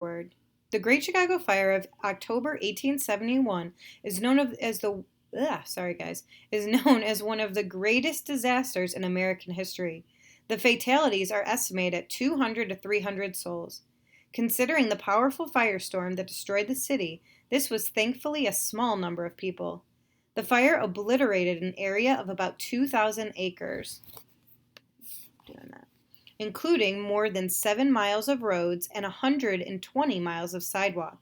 Afterword. The Great Chicago Fire of October 1871 is known is known as one of the greatest disasters in American history. The fatalities are estimated at 200 to 300 souls. Considering the powerful firestorm that destroyed the city, this was thankfully a small number of people. The fire obliterated an area of about 2,000 acres. Doing that. Including more than 7 miles of roads and 120 miles of sidewalk.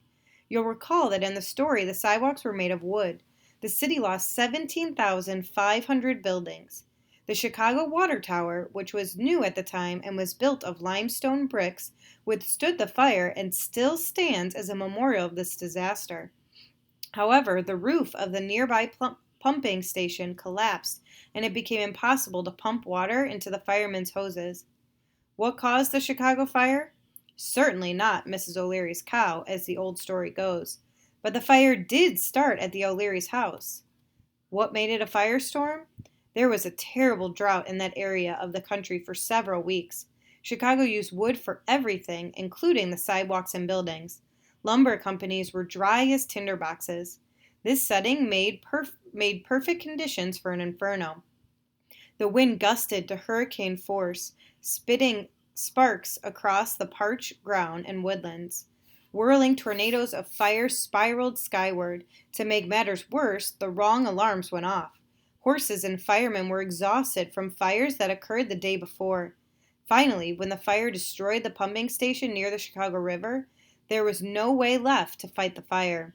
You'll recall that in the story, the sidewalks were made of wood. The city lost 17,500 buildings. The Chicago Water Tower, which was new at the time and was built of limestone bricks, withstood the fire and still stands as a memorial of this disaster. However, the roof of the nearby pumping station collapsed, and it became impossible to pump water into the firemen's hoses. What caused the Chicago fire? Certainly not Mrs. O'Leary's cow, as the old story goes. But the fire did start at the O'Leary's house. What made it a firestorm? There was a terrible drought in that area of the country for several weeks. Chicago used wood for everything, including the sidewalks and buildings. Lumber companies were dry as tinderboxes. This setting made perfect conditions for an inferno. The wind gusted to hurricane force, spitting sparks across the parched ground and woodlands. Whirling tornadoes of fire spiraled skyward. To make matters worse, the wrong alarms went off. Horses and firemen were exhausted from fires that occurred the day before. Finally, when the fire destroyed the pumping station near the Chicago River, there was no way left to fight the fire.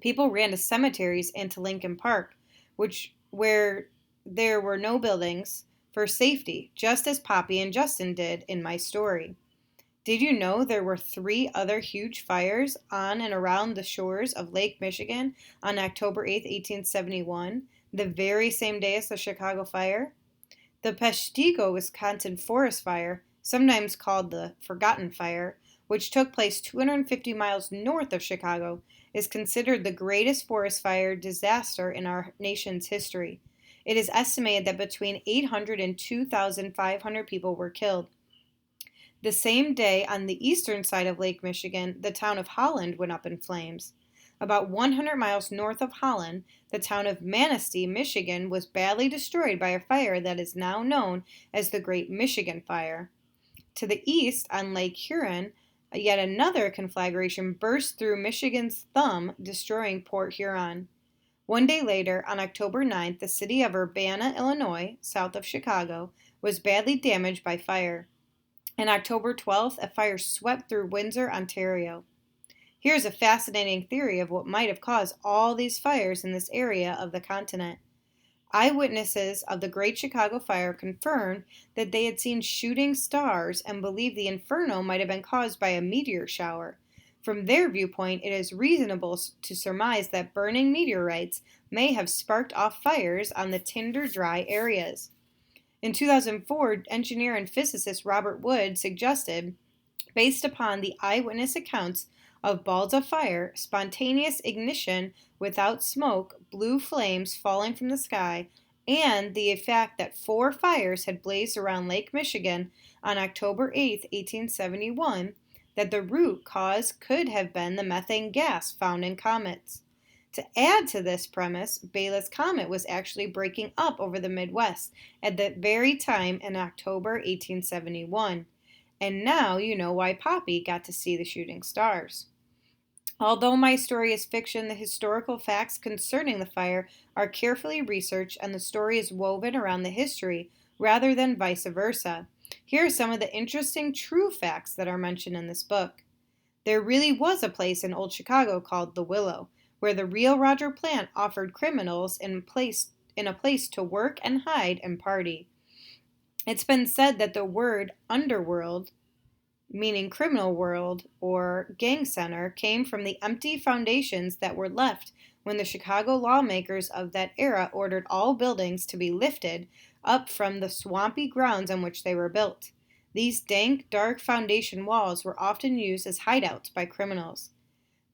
People ran to cemeteries and to Lincoln Park, where there were no buildings, for safety, just as Poppy and Justin did in my story. Did you know there were 3 other huge fires on and around the shores of Lake Michigan on October 8, 1871, the very same day as the Chicago Fire? The Peshtigo, Wisconsin Forest Fire, sometimes called the Forgotten Fire, which took place 250 miles north of Chicago, is considered the greatest forest fire disaster in our nation's history. It is estimated that between 800 and 2,500 people were killed. The same day, on the eastern side of Lake Michigan, the town of Holland went up in flames. About 100 miles north of Holland, the town of Manistee, Michigan, was badly destroyed by a fire that is now known as the Great Michigan Fire. To the east, on Lake Huron, yet another conflagration burst through Michigan's thumb, destroying Port Huron. One day later, on October 9th, the city of Urbana, Illinois, south of Chicago, was badly damaged by fire. On October 12th, a fire swept through Windsor, Ontario. Here's a fascinating theory of what might have caused all these fires in this area of the continent. Eyewitnesses of the Great Chicago Fire confirmed that they had seen shooting stars and believed the inferno might have been caused by a meteor shower. From their viewpoint, it is reasonable to surmise that burning meteorites may have sparked off fires on the tinder-dry areas. In 2004, engineer and physicist Robert Wood suggested, based upon the eyewitness accounts of balls of fire, spontaneous ignition without smoke, blue flames falling from the sky, and the fact that 4 fires had blazed around Lake Michigan on October 8, 1871, that the root cause could have been the methane gas found in comets. To add to this premise, Biela's comet was actually breaking up over the Midwest at that very time in October 1871. And now you know why Poppy got to see the shooting stars. Although my story is fiction, the historical facts concerning the fire are carefully researched and the story is woven around the history rather than vice versa. Here are some of the interesting true facts that are mentioned in this book. There really was a place in Old Chicago called the Willow, where the real Roger Plant offered criminals in a place to work and hide and party. It's been said that the word underworld, meaning criminal world or gang center, came from the empty foundations that were left when the Chicago lawmakers of that era ordered all buildings to be lifted up from the swampy grounds on which they were built. These dank, dark foundation walls were often used as hideouts by criminals.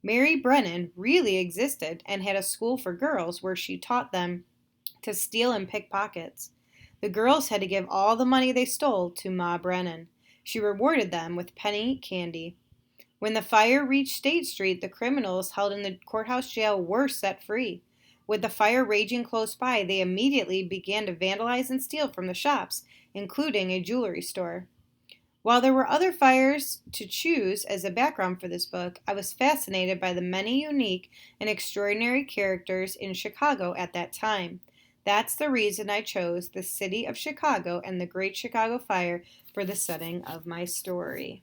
Mary Brennan really existed and had a school for girls where she taught them to steal and pick pockets. The girls had to give all the money they stole to Ma Brennan. She rewarded them with penny candy. When the fire reached State Street, the criminals held in the courthouse jail were set free. With the fire raging close by, they immediately began to vandalize and steal from the shops, including a jewelry store. While there were other fires to choose as a background for this book, I was fascinated by the many unique and extraordinary characters in Chicago at that time. That's the reason I chose the city of Chicago and the Great Chicago Fire for the setting of my story.